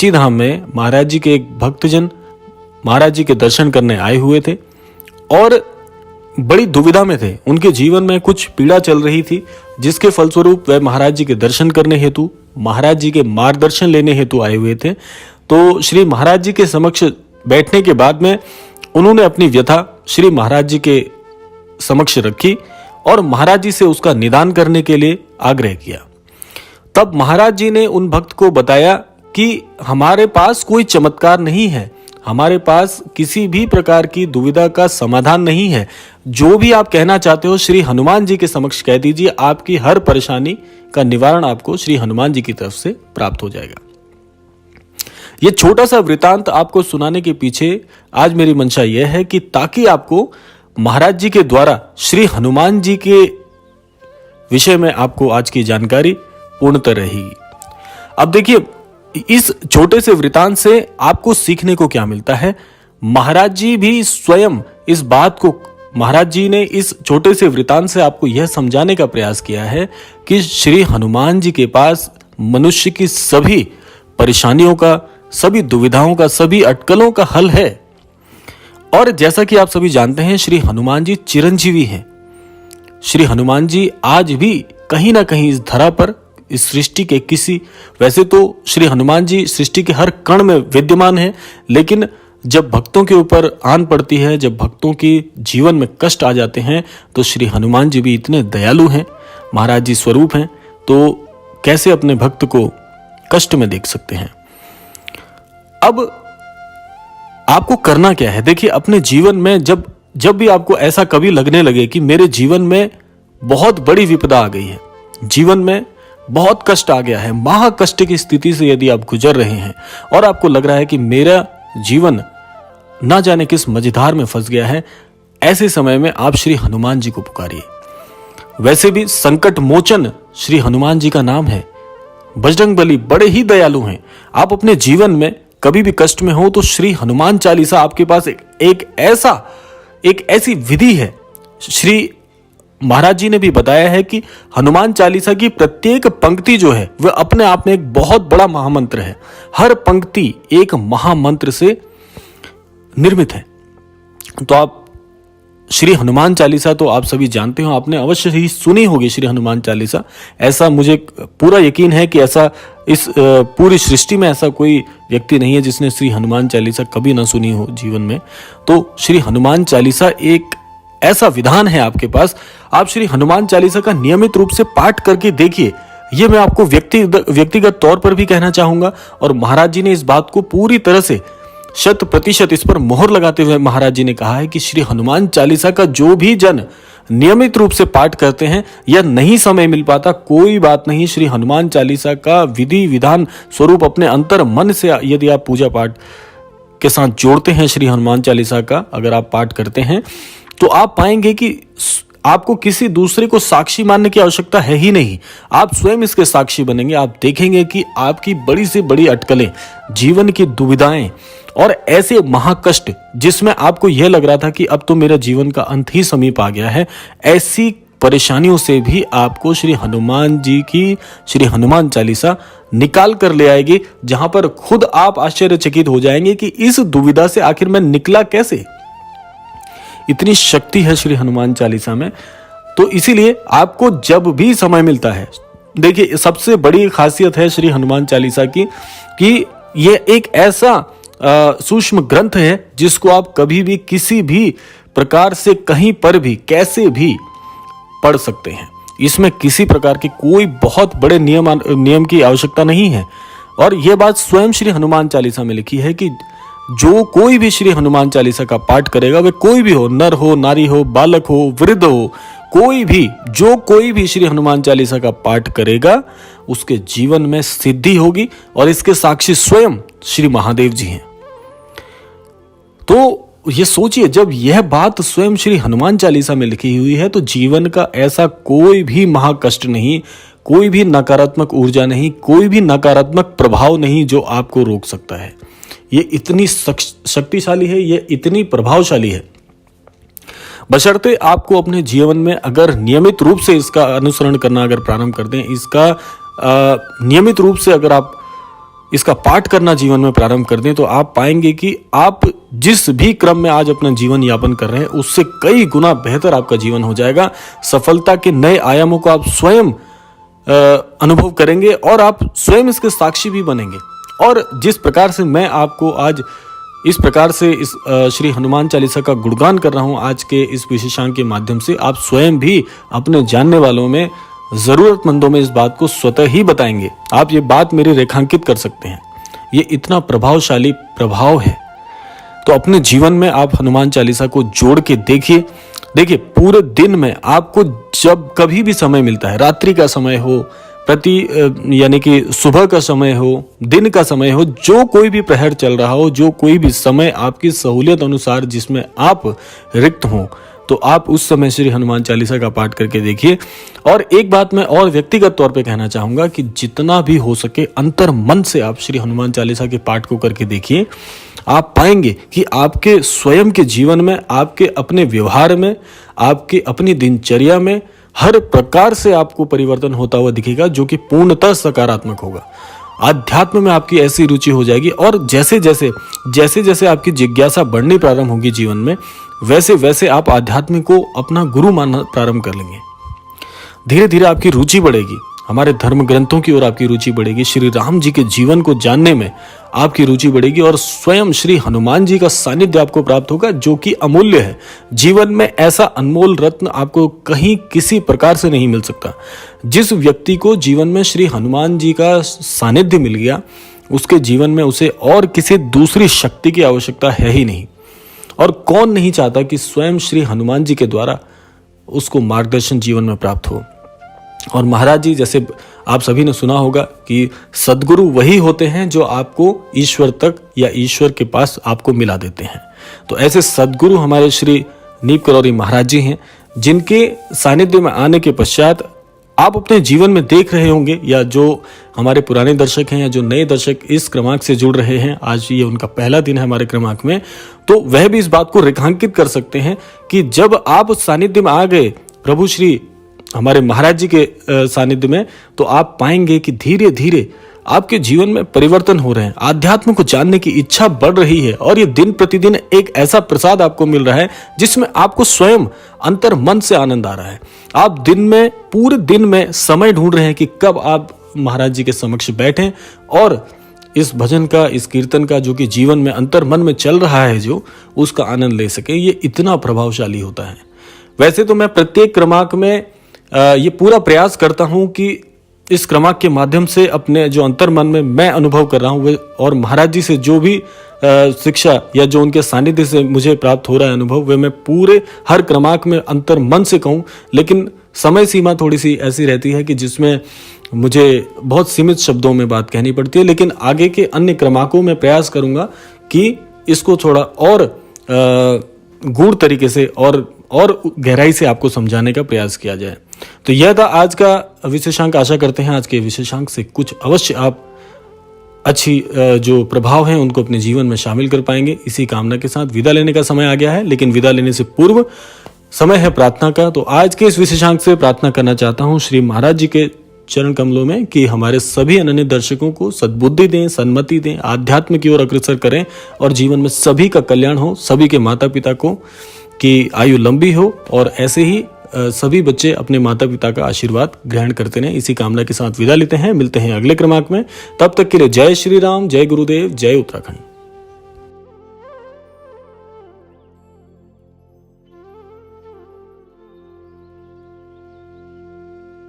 काशी धाम में महाराज जी के एक भक्तजन महाराज जी के दर्शन करने आए हुए थे और बड़ी दुविधा में थे। उनके जीवन में कुछ पीड़ा चल रही थी, जिसके फलस्वरूप वह महाराज जी के दर्शन करने हेतु, महाराज जी के मार्गदर्शन लेने हेतु आए हुए थे। तो श्री महाराज जी के समक्ष बैठने के बाद में उन्होंने अपनी व्यथा श्री महाराज जी के समक्ष रखी और महाराज जी से उसका निदान करने के लिए आग्रह किया। तब महाराज जी ने उन भक्त को बताया कि हमारे पास कोई चमत्कार नहीं है, हमारे पास किसी भी प्रकार की दुविधा का समाधान नहीं है। जो भी आप कहना चाहते हो श्री हनुमान जी के समक्ष कह दीजिए, आपकी हर परेशानी का निवारण आपको श्री हनुमान जी की तरफ से प्राप्त हो जाएगा। ये छोटा सा वृतांत आपको सुनाने के पीछे आज मेरी मंशा यह है कि ताकि आपको महाराज जी के द्वारा श्री हनुमान जी के विषय में आपको आज की जानकारी पूर्णतः रहेगी। अब देखिए, इस छोटे से वृतांत से आपको सीखने को क्या मिलता है। महाराज जी भी स्वयं इस बात को, महाराज जी ने इस छोटे से वृतांत से आपको यह समझाने का प्रयास किया है कि श्री हनुमान जी के पास मनुष्य की सभी परेशानियों का, सभी दुविधाओं का, सभी अटकलों का हल है। और जैसा कि आप सभी जानते हैं, श्री हनुमान जी चिरंजीवी हैं। श्री हनुमान जी आज भी कहीं ना कहीं इस धरा पर, इस सृष्टि के किसी, वैसे तो श्री हनुमान जी सृष्टि के हर कण में विद्यमान है, लेकिन जब भक्तों के ऊपर आन पड़ती है, जब भक्तों के जीवन में कष्ट आ जाते हैं, तो श्री हनुमान जी भी इतने दयालु हैं, महाराज जी स्वरूप हैं, तो कैसे अपने भक्त को कष्ट में देख सकते हैं। अब आपको करना क्या है। देखिए, अपने जीवन में जब भी आपको ऐसा कभी लगने लगे कि मेरे जीवन में बहुत बड़ी विपदा आ गई है, जीवन में बहुत कष्ट आ गया है, महा कष्ट की स्थिति से यदि आप गुजर रहे हैं और आपको लग रहा है कि मेरा जीवन ना जाने किस मझधार में फंस गया है, ऐसे समय में आप श्री हनुमान जी को पुकारिए। वैसे भी संकट मोचन श्री हनुमान जी का नाम है। बजरंगबली बड़े ही दयालु हैं। आप अपने जीवन में कभी भी कष्ट में हो तो श्री हनुमान चालीसा आपके पास एक ऐसी विधि है। श्री महाराज जी ने भी बताया है कि हनुमान चालीसा की प्रत्येक पंक्ति जो है वह अपने आप में एक बहुत बड़ा महामंत्र है। हर पंक्ति एक महामंत्र से निर्मित है। तो आप श्री हनुमान चालीसा तो आप सभी जानते हो, आपने अवश्य ही सुनी होगी श्री हनुमान चालीसा। ऐसा मुझे पूरा यकीन है कि ऐसा इस पूरी सृष्टि में ऐसा कोई व्यक्ति नहीं है जिसने श्री हनुमान चालीसा कभी ना सुनी हो जीवन में। तो श्री हनुमान चालीसा एक ऐसा विधान है आपके पास। आप श्री हनुमान चालीसा का नियमित रूप से पाठ करके देखिए। ये मैं आपको व्यक्तिगत तौर पर भी कहना चाहूंगा, और महाराज जी ने इस बात को पूरी तरह से 100% इस पर मोहर लगाते हुए महाराज जी ने कहा है कि श्री हनुमान चालीसा का जो भी जन नियमित रूप से पाठ करते हैं या नहीं समय मिल पाता, कोई बात नहीं, श्री हनुमान चालीसा का विधि विधान स्वरूप अपने अंतर मन से यदि आप पूजा पाठ के साथ जोड़ते हैं, श्री हनुमान चालीसा का अगर आप पाठ करते हैं, तो आप पाएंगे कि आपको किसी दूसरे को साक्षी मानने की आवश्यकता है ही नहीं। आप स्वयं इसके साक्षी बनेंगे। आप देखेंगे कि आपकी बड़ी से बड़ी अटकलें, जीवन की दुविधाएं और ऐसे महाकष्ट जिसमें आपको यह लग रहा था कि अब तो मेरा जीवन का अंत ही समीप आ गया है, ऐसी परेशानियों से भी आपको श्री हनुमान जी की श्री हनुमान चालीसा निकाल कर ले आएगी, जहां पर खुद आप आश्चर्यचकित हो जाएंगे कि इस दुविधा से आखिर मैं निकला कैसे। इतनी शक्ति है श्री हनुमान चालीसा में। तो इसीलिए आपको जब भी समय मिलता है, देखिए सबसे बड़ी खासियत है श्री हनुमान चालीसा की कि यह एक ऐसा सूक्ष्म ग्रंथ है जिसको आप कभी भी किसी भी प्रकार से कहीं पर भी कैसे भी पढ़ सकते हैं। इसमें किसी प्रकार के कोई बहुत बड़े नियम की आवश्यकता नहीं है। और यह बात स्वयं श्री हनुमान चालीसा में लिखी है कि जो कोई भी श्री हनुमान चालीसा का पाठ करेगा, वह कोई भी हो, नर हो, नारी हो, बालक हो, वृद्ध हो, कोई भी श्री हनुमान चालीसा का पाठ करेगा, उसके जीवन में सिद्धि होगी। और इसके साक्षी स्वयं श्री महादेव जी हैं। तो ये सोचिए, जब यह बात स्वयं श्री हनुमान चालीसा में लिखी हुई है, तो जीवन का ऐसा कोई भी महाकष्ट नहीं, कोई भी नकारात्मक ऊर्जा नहीं, कोई भी नकारात्मक प्रभाव नहीं जो आपको रोक सकता है। ये इतनी शक्तिशाली है, ये इतनी प्रभावशाली है। बशर्ते आपको अपने जीवन में अगर नियमित रूप से इसका अनुसरण करना अगर प्रारंभ कर दें, इसका नियमित रूप से अगर आप इसका पाठ करना जीवन में प्रारंभ कर दें तो आप पाएंगे कि आप जिस भी क्रम में आज अपना जीवन यापन कर रहे हैं उससे कई गुना बेहतर आपका जीवन हो जाएगा। सफलता के नए आयामों को आप स्वयं अनुभव करेंगे और आप स्वयं इसके साक्षी भी बनेंगे। और जिस प्रकार से मैं आपको आज इस प्रकार से इस श्री हनुमान चालीसा का गुणगान कर रहा हूं आज के इस विशेषांक के माध्यम से, आप स्वयं भी अपने जानने वालों में, जरूरतमंदों में इस बात को स्वतः ही बताएंगे। आप ये बात मेरी रेखांकित कर सकते हैं, ये इतना प्रभावशाली प्रभाव है। तो अपने जीवन में आप हनुमान चालीसा को जोड़ के देखिए। देखिए, पूरे दिन में आपको जब कभी भी समय मिलता है, रात्रि का समय हो, यानी कि सुबह का समय हो, दिन का समय हो, जो कोई भी प्रहर चल रहा हो, जो कोई भी समय आपकी सहूलियत अनुसार जिसमें आप रिक्त हो, तो आप उस समय श्री हनुमान चालीसा का पाठ करके देखिए। और एक बात मैं और व्यक्तिगत तौर पे कहना चाहूंगा कि जितना भी हो सके अंतर मन से आप श्री हनुमान चालीसा के पाठ को करके देखिए। आप पाएंगे कि आपके स्वयं के जीवन में, आपके अपने व्यवहार में, आपके अपनी दिनचर्या में हर प्रकार से आपको परिवर्तन होता हुआ दिखेगा, जो कि पूर्णतः सकारात्मक होगा। आध्यात्म में आपकी ऐसी रुचि हो जाएगी और जैसे जैसे आपकी जिज्ञासा बढ़नी प्रारंभ होगी जीवन में, वैसे वैसे आप आध्यात्म को अपना गुरु मानना प्रारंभ कर लेंगे। धीरे धीरे आपकी रुचि बढ़ेगी, हमारे धर्म ग्रंथों की ओर आपकी रुचि बढ़ेगी, श्री राम जी के जीवन को जानने में आपकी रुचि बढ़ेगी और स्वयं श्री हनुमान जी का सानिध्य आपको प्राप्त होगा, जो कि अमूल्य है। जीवन में ऐसा अनमोल रत्न आपको कहीं किसी प्रकार से नहीं मिल सकता। जिस व्यक्ति को जीवन में श्री हनुमान जी का सानिध्य मिल गया, उसके जीवन में उसे और किसी दूसरी शक्ति की आवश्यकता है ही नहीं। और कौन नहीं चाहता कि स्वयं श्री हनुमान जी के द्वारा उसको मार्गदर्शन जीवन में प्राप्त हो। और महाराज जी, जैसे आप सभी ने सुना होगा कि सद्गुरु वही होते हैं जो आपको ईश्वर तक या ईश्वर के पास आपको मिला देते हैं। तो ऐसे सद्गुरु हमारे श्री नीप करौरी महाराज जी हैं, जिनके सानिध्य में आने के पश्चात आप अपने जीवन में देख रहे होंगे, या जो हमारे पुराने दर्शक हैं या जो नए दर्शक इस क्रमांक से जुड़ रहे हैं, आज ये उनका पहला दिन है हमारे क्रमांक में, तो वह भी इस बात को रेखांकित कर सकते हैं कि जब आप उस सानिध्य में आ गए प्रभु श्री हमारे महाराज जी के सानिध्य में, तो आप पाएंगे कि धीरे धीरे आपके जीवन में परिवर्तन हो रहे हैं। आध्यात्म को जानने की इच्छा बढ़ रही है और ये दिन प्रतिदिन एक ऐसा प्रसाद आपको मिल रहा है जिसमें आपको स्वयं अंतर मन से आनंद आ रहा है। आप दिन में, पूरे दिन में समय ढूंढ रहे हैं कि कब आप महाराज जी के समक्ष बैठें और इस भजन का, इस कीर्तन का, जो कि जीवन में अंतर मन में चल रहा है, जो उसका आनंद ले सके। ये इतना प्रभावशाली होता है। वैसे तो मैं प्रत्येक क्रमांक में ये पूरा प्रयास करता हूं कि इस क्रमांक के माध्यम से अपने जो अंतर मन में मैं अनुभव कर रहा हूं और महाराज जी से जो भी शिक्षा या जो उनके सानिध्य से मुझे प्राप्त हो रहा है अनुभव, वे मैं पूरे हर क्रमांक में अंतर मन से कहूं। लेकिन समय सीमा थोड़ी सी ऐसी रहती है कि जिसमें मुझे बहुत सीमित शब्दों में बात कहनी पड़ती है। लेकिन आगे के अन्य क्रमांकों में प्रयास करूंगा कि इसको थोड़ा और गूढ़ तरीके से और गहराई से आपको समझाने का प्रयास किया जाए। तो यह था आज का विशेषांक। आशा करते हैं आज के विशेषांक से कुछ अवश्य आप अच्छी जो प्रभाव हैं उनको अपने जीवन में शामिल कर पाएंगे। इसी कामना के साथ विदा लेने का समय आ गया है, लेकिन विदा लेने से पूर्व समय है प्रार्थना का। तो आज के इस विशेषांक से प्रार्थना करना चाहता हूँ श्री महाराज जी के चरण कमलों में कि हमारे सभी अनन्य दर्शकों को सद्बुद्धि दें, सन्मति दें, आध्यात्म की ओर अग्रसर करें और जीवन में सभी का कल्याण हो, सभी के माता पिता को की आयु लंबी हो और ऐसे ही सभी बच्चे अपने माता पिता का आशीर्वाद ग्रहण करते रहें। इसी कामना के साथ विदा लेते हैं। मिलते हैं अगले क्रमांक में। तब तक के लिए जय श्री राम, जय गुरुदेव, जय उत्तराखंड।